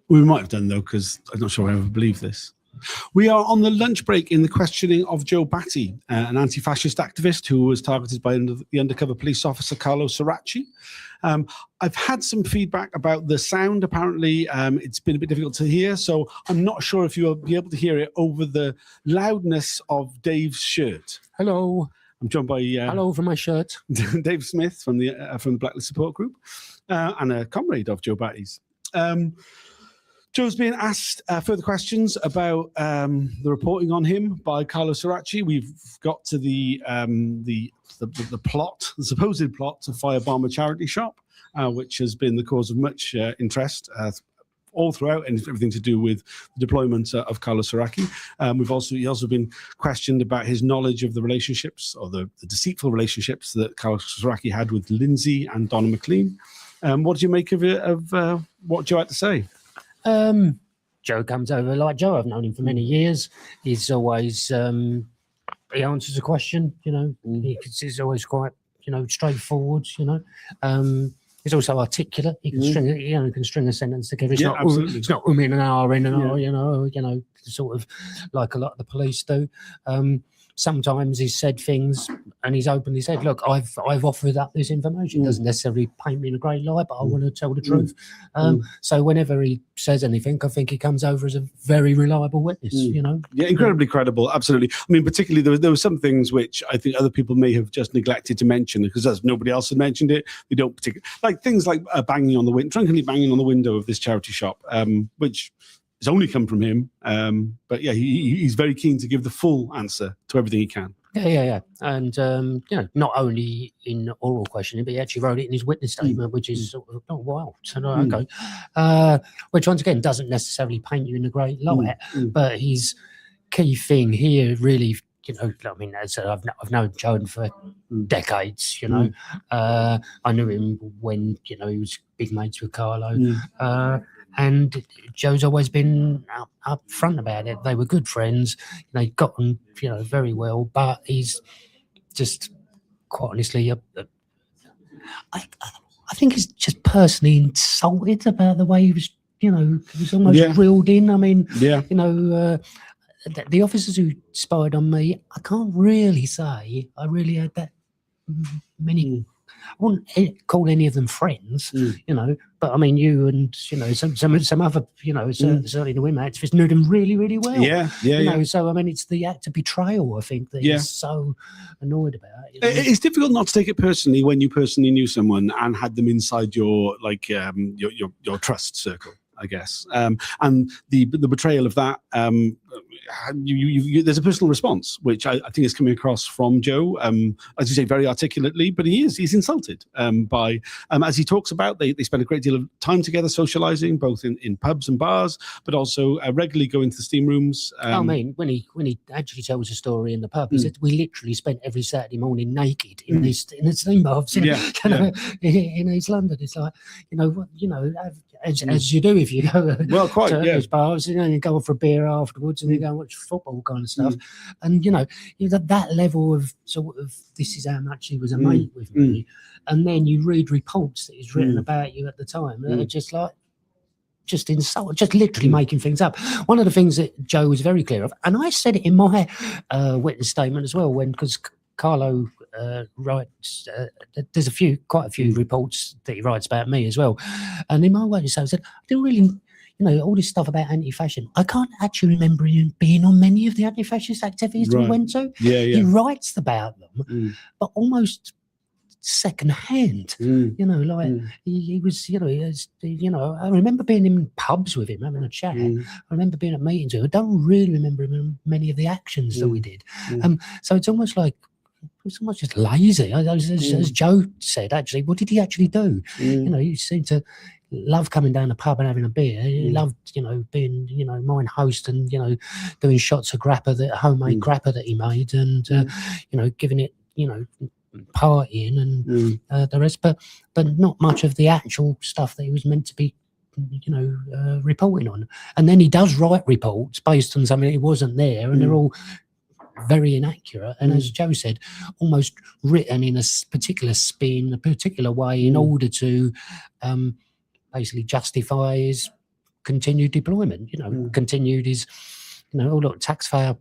We might have done, though, because I'm not sure I ever believed this. We are on the lunch break in the questioning of Joe Batty, an anti-fascist activist who was targeted by the undercover police officer Carlo Ceracchi. I've had some feedback about the sound. Apparently, it's been a bit difficult to hear, so I'm not sure if you'll be able to hear it over the loudness of Dave's shirt. Hello. I'm joined by hello over my shirt. Dave Smith from the Blacklist Support Group and a comrade of Joe Batty's. Joe's being asked further questions about the reporting on him by Carlo Ceracchi. We've got to the plot, the supposed plot to firebomb a charity shop, which has been the cause of much interest all throughout, and everything to do with the deployment of Carlo Ceracchi. He's also been questioned about his knowledge of the relationships, or the deceitful relationships that Carlo Ceracchi had with Lindsay and Donna McLean. What do you make of it? Of what Joe had to say? Joe comes over like Joe. I've known him for many years. He's always he answers a question. He's always quite straightforward. He's also articulate. He can string a sentence together. It's not umming and ahhing and sort of like a lot of the police do. Sometimes he's said things and he's openly said, look, I've offered up this information. It doesn't necessarily paint me in a great light, but I want to tell the truth. So whenever he says anything, I think he comes over as a very reliable witness, Yeah, incredibly credible, absolutely. I mean, particularly there were some things which I think other people may have just neglected to mention because as nobody else had mentioned it, they don't particularly, like things like drunkenly banging on the window of this charity shop, which it's only come from him, but yeah, he's very keen to give the full answer to everything he can. Yeah. And, not only in oral questioning, but he actually wrote it in his witness statement, which is sort of, oh, wow. So, okay. Which, once again, doesn't necessarily paint you in a great light, but his key thing here really, I mean, as I've known Joe for decades, I knew him when, he was big mates with Carlo. And Joe's always been up front about it. They were good friends. They got on, very well. But he's just, quite honestly, I think he's just personally insulted about the way he was, he was almost reeled in. I mean, the officers who spied on me, I can't really say I really had that many. I wouldn't call any of them friends, but I mean, you and, some other, certainly the women activists knew them really, really well. Yeah. So, I mean, it's the act of betrayal, I think, that he's so annoyed about. It's difficult not to take it personally when you personally knew someone and had them inside your, your trust circle, I guess. And the betrayal of that, there's a personal response, which I think is coming across from Joe, as you say, very articulately, but he's insulted by, as he talks about, they spend a great deal of time together socializing, both in pubs and bars, but also regularly going to the steam rooms. I mean, when he actually tells a story in the pub, he said, we literally spent every Saturday morning naked in the steam baths in East London. It's like, as you do if you go to those bars, you go for a beer afterwards and you go and watch football kind of stuff. And, that level of sort of, this is how much he was a mate with me. And then you read reports that he's written about you at the time that are just like, just insult, just literally making things up. One of the things that Joe was very clear of, and I said it in my witness statement as well, because Carlo writes, there's quite a few reports that he writes about me as well. And in my witness statement, I said, I didn't really, all this stuff about anti-fascism, I can't actually remember him being on many of the anti-fascist activities that we went to. He writes about them, but almost second-hand, he was, I remember being in pubs with him, having a chat. I remember being at meetings with him. I don't really remember many of the actions that we did. So it's almost just lazy. As Joe said, actually, what did he actually do? He seemed to love coming down the pub and having a beer. He loved, being, mine host and, doing shots of grappa, homemade grappa that he made and, giving it, partying and the rest, but not much of the actual stuff that he was meant to be, reporting on. And then he does write reports based on something that wasn't there, and they're all very inaccurate. And as Joe said, almost written in a particular spin, a particular way in order to basically justify his continued deployment. Continued his, oh look, taxpayer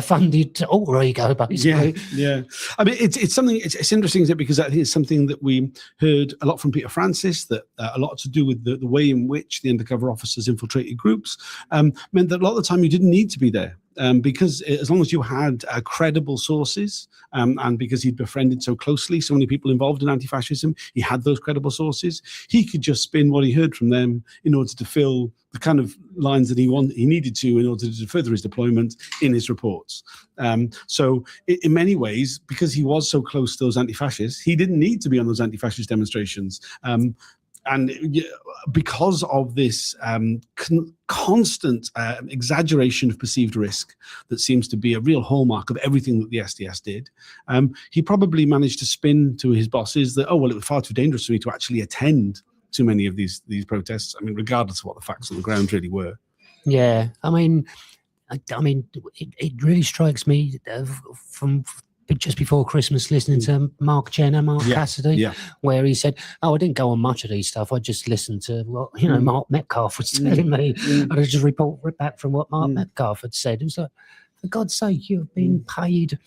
funded alter ego, basically. Yeah. I mean, it's something. It's interesting, isn't it? Because I think it's something that we heard a lot from Peter Francis. That a lot to do with the way in which the undercover officers infiltrated groups meant that a lot of the time you didn't need to be there. Because as long as you had credible sources, and because he'd befriended so closely so many people involved in anti-fascism, he had those credible sources. He could just spin what he heard from them in order to fill the kind of lines that he needed to in order to further his deployment in his reports. So in many ways, because he was so close to those anti-fascists, he didn't need to be on those anti-fascist demonstrations. And because of this constant exaggeration of perceived risk that seems to be a real hallmark of everything that the SDS did, he probably managed to spin to his bosses that, it was far too dangerous for me to actually attend to many of these protests. I mean, regardless of what the facts on the ground really were. Yeah, I mean, it really strikes me from just before Christmas, listening to Mark Cassidy, where he said, I didn't go on much of these stuff. I just listened to what, Mark Metcalf was telling me. I just report back from what Mark Metcalf had said. It was like, for God's sake, you've been paid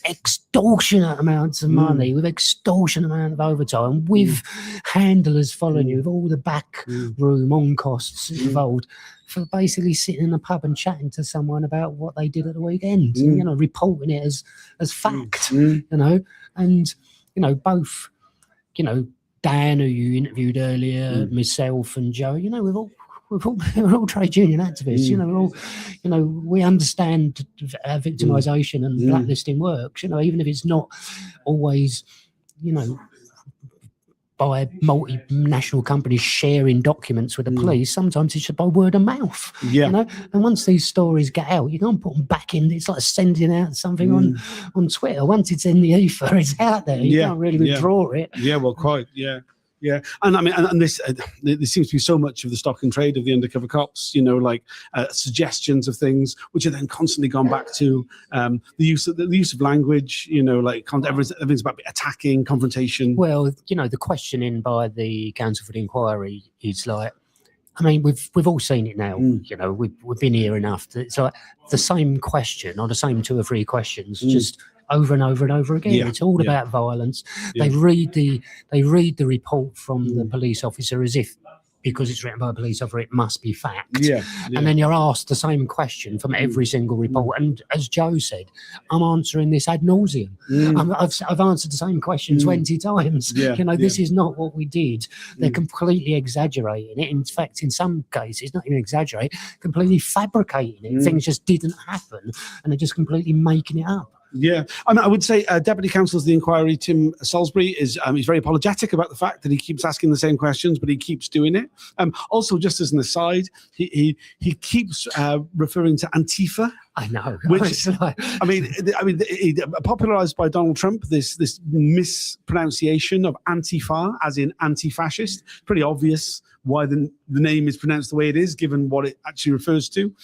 extortionate amounts of money, with extortionate amount of overtime, with handlers following you, with all the back room on costs involved, for basically sitting in a pub and chatting to someone about what they did at the weekend, and, reporting it as fact, and, both, Dan, who you interviewed earlier, myself and Joe, we're all trade union activists. We're all, we understand victimisation and blacklisting works. Even if it's not always, by multinational companies sharing documents with the police. Sometimes it's just by word of mouth. And once these stories get out, you can't put them back in. It's like sending out something on Twitter. Once it's in the ether, it's out there. You can't really withdraw it. Yeah, well, quite. Yeah, and I mean, and this there seems to be so much of the stock and trade of the undercover cops, suggestions of things, which are then constantly gone back to the use of language, everything's about attacking, confrontation. Well, the questioning by the Council for the Inquiry is like, I mean, we've all seen it now. We've been here enough. It's like the same question or the same two or three questions, just over and over and over again. It's all about violence. They read the report from the police officer as if, because it's written by a police officer, it must be fact. And then you're asked the same question from every single report. And as Joe said, I'm answering this ad nauseum. I've answered the same question 20 times. This is not what we did. They're completely exaggerating it. In fact, in some cases, not even exaggerating, completely fabricating it. Things just didn't happen, and they're just completely making it up. Yeah, I mean, I would say Deputy Counsel of the Inquiry, Tim Salisbury, is he's very apologetic about the fact that he keeps asking the same questions, but he keeps doing it. Also, just as an aside, he keeps referring to Antifa. I know. Which I mean, popularized by Donald Trump, this mispronunciation of Antifa, as in anti-fascist. Pretty obvious why the name is pronounced the way it is, given what it actually refers to.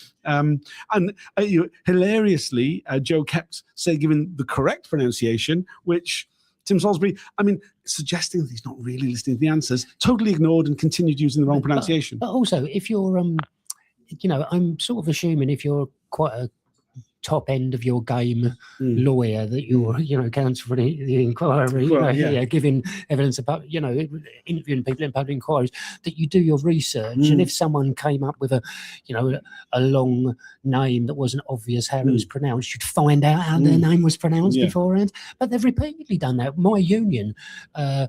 Hilariously, Joe kept giving the correct pronunciation, which Tim Salisbury, I mean, suggesting that he's not really listening to the answers, totally ignored and continued using the wrong pronunciation. But also, if you're, I'm sort of assuming if you're quite a top end of your game lawyer, that you're counsel for the inquiry, giving evidence about, interviewing people in public inquiries, that you do your research. And if someone came up with a long name that wasn't obvious how it was pronounced, you'd find out how their name was pronounced beforehand. But they've repeatedly done that. My union, there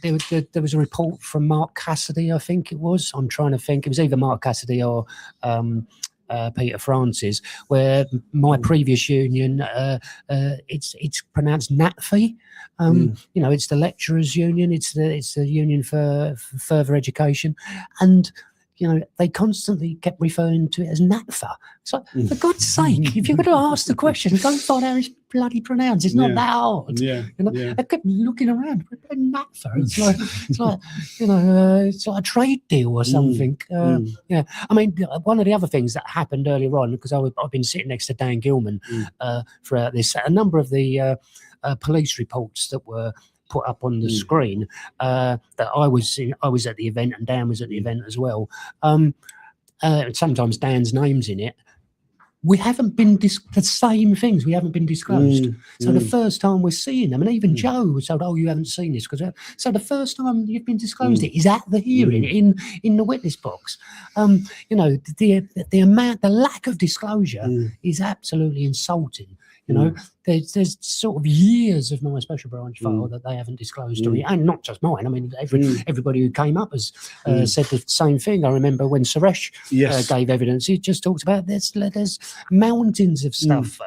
was a report from Mark Cassidy, I think it was. I'm trying to think. It was either Mark Cassidy or Peter Francis, where my previous union, it's pronounced NATFE. It's the lecturers' union. It's the union for further education, and they constantly kept referring to it as NATFA. So, for God's sake, if you're going to ask the question, go find out how it's bloody pronounced. It's not that hard. I kept looking around. NATFA. It's like a trade deal or something. I mean, one of the other things that happened earlier on, because I've been sitting next to Dan Gilman throughout this, a number of the police reports that were put up on the screen that I was at the event and Dan was at the event as well. Sometimes Dan's name's in it. We haven't been the same things. We haven't been disclosed. So the first time we're seeing them, and even Joe was told, "Oh, you haven't seen this," because so the first time you've been disclosed, it is at the hearing in the witness box. You know, the amount, the lack of disclosure is absolutely insulting. You know, there's sort of years of my special branch file that they haven't disclosed to me, and not just mine. I mean, everybody who came up has said the same thing. I remember when Suresh gave evidence, he just talked about there's mountains of stuff,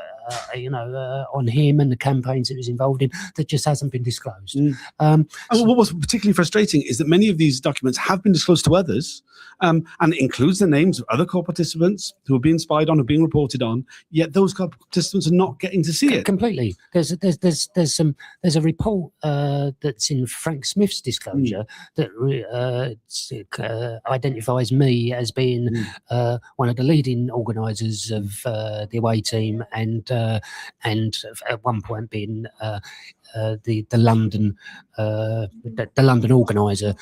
you know, on him and the campaigns that he was involved in that just hasn't been disclosed. And what was particularly frustrating is that many of these documents have been disclosed to others, and it includes the names of other core participants who are being spied on, or being reported on, yet those core participants are not getting to see it. Completely. There's a report that's in Frank Smith's disclosure that identifies me as being one of the leading organisers of the away team, and at one point being the London organizer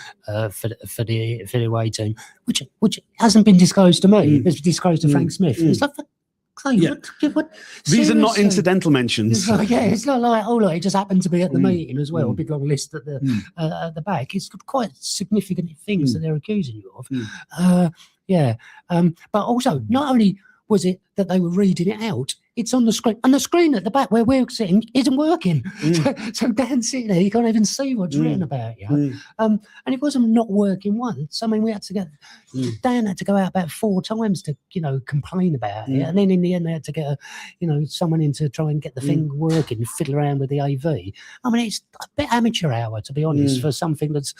for the away team, which hasn't been disclosed to me. It's disclosed to Frank Smith. It's like, what, these are not incidental mentions. It's not like, oh look, it just happened to be at the meeting as well. A big long list at the back. It's quite significant things that they're accusing you of. But also, not only was it that they were reading it out, it's on the screen. And the screen at the back where we're sitting isn't working. So Dan's sitting there, you can't even see what's written about you. And it wasn't not working once. I mean, we had to get, Dan had to go out about 4 times to, you know, complain about it. And then in the end, they had to get, someone in to try and get the thing working, fiddle around with the AV. I mean, it's a bit amateur hour, to be honest, for something that's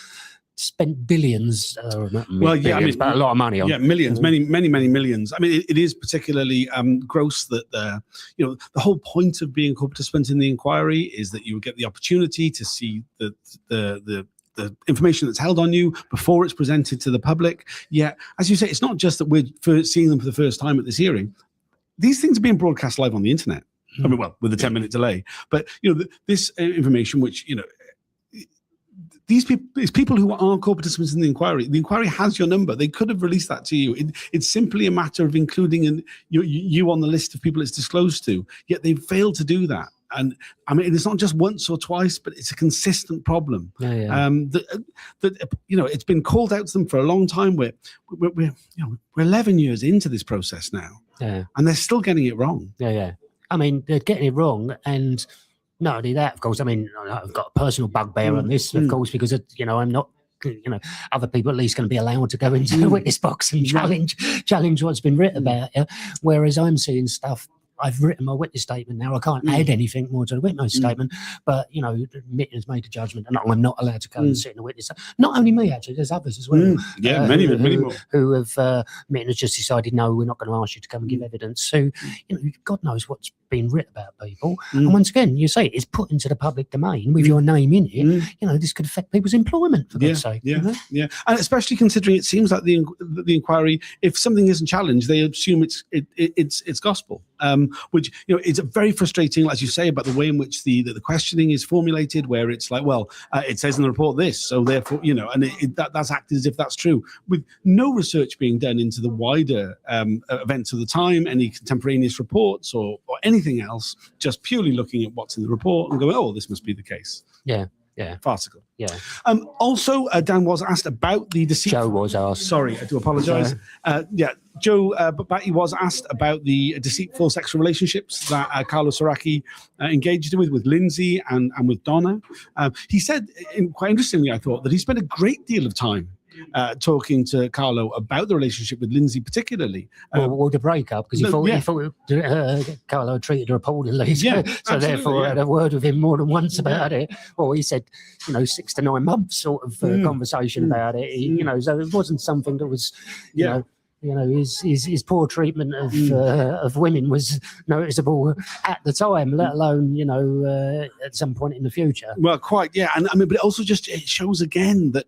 spent billions, but a lot of money on. Yeah, millions, many millions. I mean, it is particularly gross that the whole point of being a co-participant in the inquiry is that you would get the opportunity to see the information that's held on you before it's presented to the public. Yeah, as you say, it's not just that we're seeing them for the first time at this hearing. These things are being broadcast live on the internet. I mean, well, with a 10-minute delay, but this information, which these people who are core participants in the inquiry has your number. They could have released that to you. It's simply a matter of including you on the list of people it's disclosed to, yet they've failed to do that. And I mean, it's not just once or twice, but it's a consistent problem. It's been called out to them for a long time. We're 11 years into this process now, and they're still getting it wrong. I mean, they're getting it wrong, and not only that, of course, I mean, I've got a personal bugbear on this, of course, because, I'm not, other people at least going to be allowed to go into the witness box and challenge what's been written about it. Whereas I'm seeing stuff, I've written my witness statement now. I can't add anything more to the witness statement, but, Mitten has made a judgment and I'm not allowed to go and sit in the witness. Not only me, actually, there's others as well. Many more. Who have, Mitten has just decided, no, we're not going to ask you to come and give evidence. So, God knows what's been written about people. And once again, you say it's put into the public domain with your name in it. This could affect people's employment, for God's sake. And especially considering it seems like the inquiry, if something isn't challenged, they assume it's gospel. Which it's very frustrating, as you say, about the way in which the questioning is formulated, where it's like, well, it says in the report this, so therefore, and that's acted as if that's true, with no research being done into the wider events of the time, any contemporaneous reports or anything else, just purely looking at what's in the report and going, oh, this must be the case. Farcical. Also, Dan was asked about the deceit. Joe was asked. Sorry, I do apologise. Joe Batty was asked about the deceitful sexual relationships that Carlo Saracchi engaged with Lindsay and with Donna. He said, quite interestingly, I thought, that he spent a great deal of time talking to Carlo about the relationship with Lindsay, particularly. Or the breakup, because he thought Carlo treated her appallingly. So therefore, I had a word with him more than once about it. Well, he said, 6 to 9 months sort of conversation about it. So it wasn't something that was, his poor treatment of women was noticeable at the time, let alone, at some point in the future. Well, quite, and I mean, but it also just it shows again that,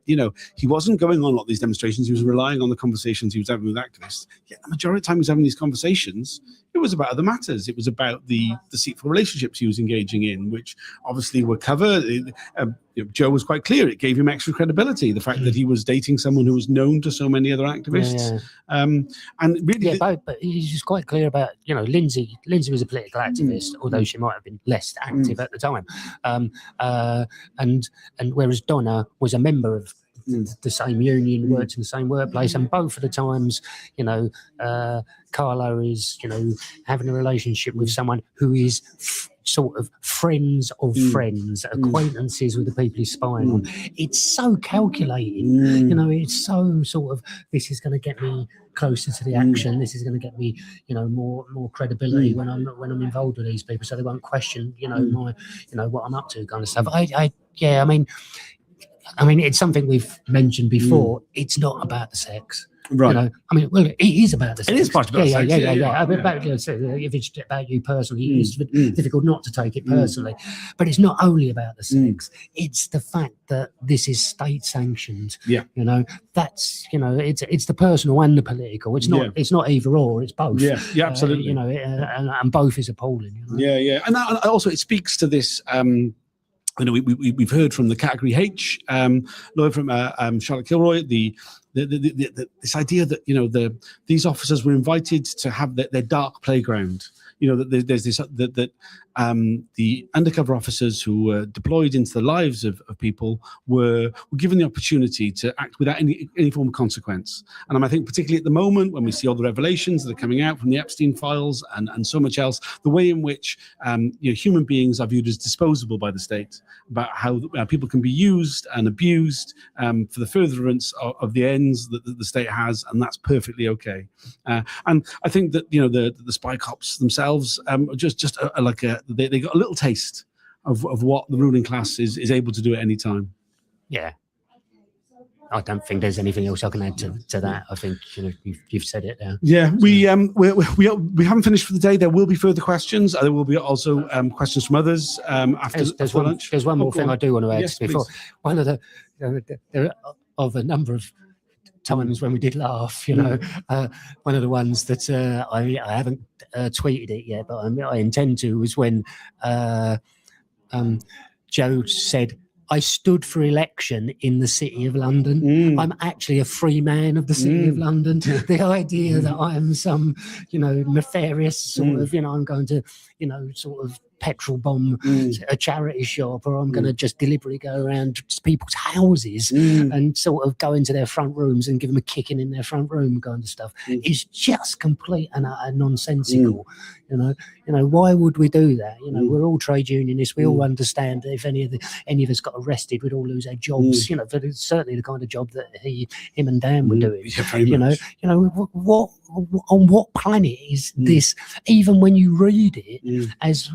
he wasn't going on a lot of these demonstrations. He was relying on the conversations he was having with activists. Yet the majority of the time he was having these conversations, It was about other matters. It was about the deceitful relationships he was engaging in, which obviously were covered. Joe was quite clear. It gave him extra credibility. The fact that he was dating someone who was known to so many other activists. And really, but he's just quite clear about, Lindsay was a political activist, although she might have been less active at the time. And whereas Donna was a member of the same union, worked in the same workplace, and both of the times, Carlo is, having a relationship with someone who is sort of friends of friends, acquaintances with the people he's spying on. It's so calculating, it's so sort of, this is going to get me closer to the action. This is going to get me, more credibility when I'm involved with these people, so they won't question, my, what I'm up to, kind of stuff. I mean, it's something we've mentioned before. It's not about the sex. Right. It is about the sex. It is part about sex. Yeah. If it's about you personally, it's difficult not to take it personally. But it's not only about the sex. It's the fact that this is state sanctioned. Yeah. That's, it's the personal and the political. It's not it's not either or, it's both. Yeah, absolutely. And both is appalling. Yeah. And also it speaks to this we've heard from the Category H lawyer from Charlotte Kilroy, this idea that these officers were invited to have their dark playground. That there's this that the undercover officers who were deployed into the lives of people were given the opportunity to act without any form of consequence. And I think particularly at the moment, when we see all the revelations that are coming out from the Epstein files and so much else, the way in which human beings are viewed as disposable by the state, about how people can be used and abused for the furtherance of the ends that the state has, and that's perfectly okay. And I think that the spy cops themselves they got a little taste of what the ruling class is able to do at any time. Yeah. I don't think there's anything else I can add to that. I think you've said it there. Yeah, we haven't finished for the day. There will be further questions. There will be also questions from others after lunch. There's one more thing I do want to add before. Please. One of there of a number of times when we did laugh, one of the ones that I haven't tweeted it yet, but I intend to, was when Joe said, "I stood for election in the City of London. I'm actually a free man of the City of London." The idea that I am some, nefarious sort of, I'm going to, sort of petrol bomb a charity shop, or I'm going to just deliberately go around people's houses and sort of go into their front rooms and give them a kicking in their front room kind of stuff. It's just complete and nonsensical. Why would we do that? We're all trade unionists. We all understand that if any of us got arrested, we'd all lose our jobs. But it's certainly the kind of job that him and Dan were doing. What on what planet is this? Even when you read it, as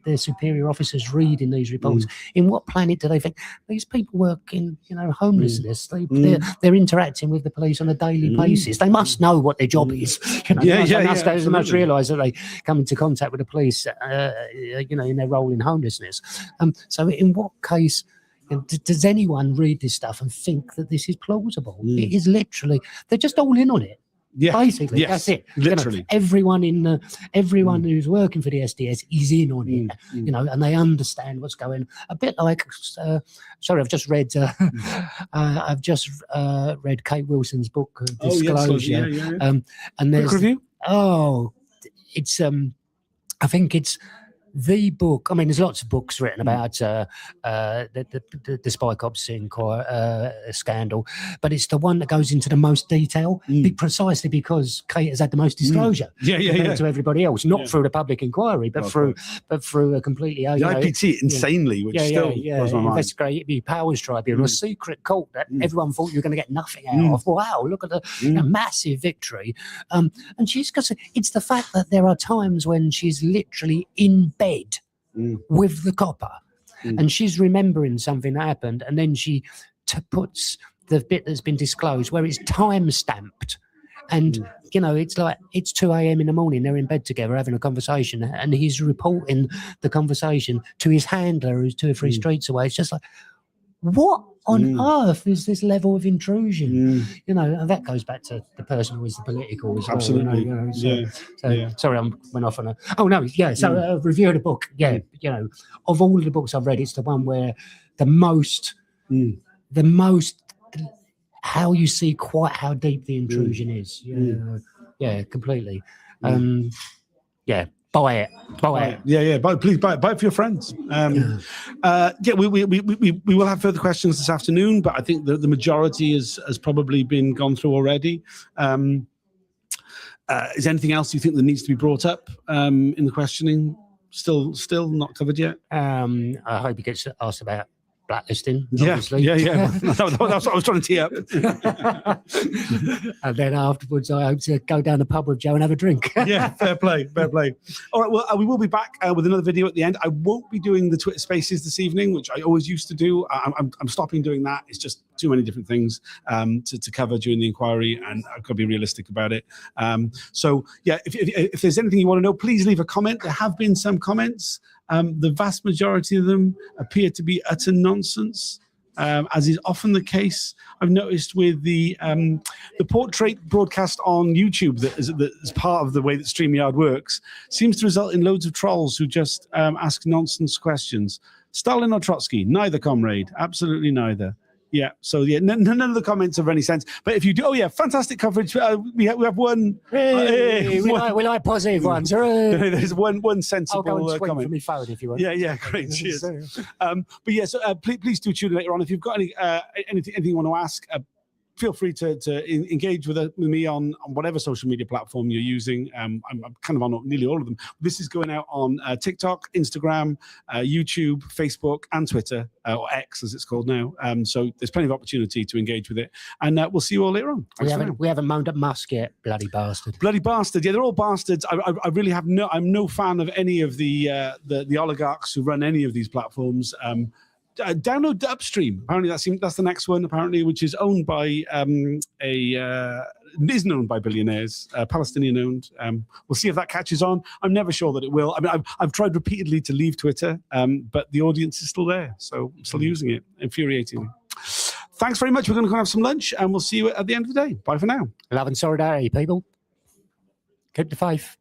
their superior officers read in these reports, in what planet do they think these people work in? Homelessness. They're interacting with the police on a daily basis. They must know what their job is. They must realise that they come into contact with the police, in their role in homelessness. So, in what case? Does anyone read this stuff and think that this is plausible? It is literally, they're just all in on it. Yeah, basically, that's it. Literally, everyone who's working for the SDS is in on it. And they understand what's going on. A bit like, I've just read Kate Wilson's book, Disclosure. And there's quick review. It's I think it's the book. I mean, there's lots of books written about the spy cops scandal, but it's the one that goes into the most detail, precisely because Kate has had the most disclosure to everybody else, not through the public inquiry, but through a completely the IPT insanely, which still blows my mind. Investigative Powers Tribunal, a secret court that everyone thought you were going to get nothing out of. Wow, look at the massive victory. And she's got. It's the fact that there are times when she's literally in bed with the copper and she's remembering something that happened, and then she puts the bit that's been disclosed where it's time stamped, and it's like it's 2 a.m. in the morning, they're in bed together having a conversation, and he's reporting the conversation to his handler who's 2 or 3 streets away. It's just like, what on earth is this level of intrusion? You know, and that goes back to the personal is the political as well. Absolutely. You know, sorry, I went off on a. Oh no, yeah. So review of the book. Yeah, you know, of all of the books I've read, it's the one where the most, how you see quite how deep the intrusion is. Yeah, completely. Yeah. Buy it. Yeah. Please buy it for your friends. We will have further questions this afternoon, but I think the majority has probably been gone through already. Is anything else you think that needs to be brought up in the questioning? Still not covered yet. I hope he gets asked about blacklisting. Yeah. That's what I was trying to tee up. And then afterwards, I hope to go down the pub with Joe and have a drink. Yeah, fair play. All right, well, we will be back with another video at the end. I won't be doing the Twitter Spaces this evening, which I always used to do. I'm stopping doing that. It's just too many different things to cover during the inquiry, and I've got to be realistic about it. So, yeah, if there's anything you want to know, please leave a comment. There have been some comments. The vast majority of them appear to be utter nonsense, as is often the case. I've noticed with the portrait broadcast on YouTube that is part of the way that StreamYard works, seems to result in loads of trolls who just ask nonsense questions. Stalin or Trotsky? Neither, comrade. Absolutely neither. Yeah, so none of the comments are of any sense. But if you do, fantastic coverage. We have one. We like positive ones. There's one sensible I'll go and swing comment. for me phone if you want. Yeah, great. Cheers. But yeah, so please do tune in later on. If you've got anything you want to ask, feel free to engage with me on whatever social media platform you're using. I'm kind of on nearly all of them. This is going out on TikTok, Instagram, YouTube, Facebook, and Twitter, or X as it's called now. So there's plenty of opportunity to engage with it. And we'll see you all later on. We haven't moaned at Musk yet, bloody bastard. Bloody bastard. Yeah, they're all bastards. I really have I'm no fan of any of the oligarchs who run any of these platforms. Download Upstream. Apparently, that's the next one. Apparently, which is owned by isn't owned by billionaires, Palestinian owned. We'll see if that catches on. I'm never sure that it will. I mean, I've tried repeatedly to leave Twitter, but the audience is still there, so I'm still using it. Infuriating. Thanks very much. We're going to go have some lunch, and we'll see you at the end of the day. Bye for now. Love and solidarity, people. Keep the faith.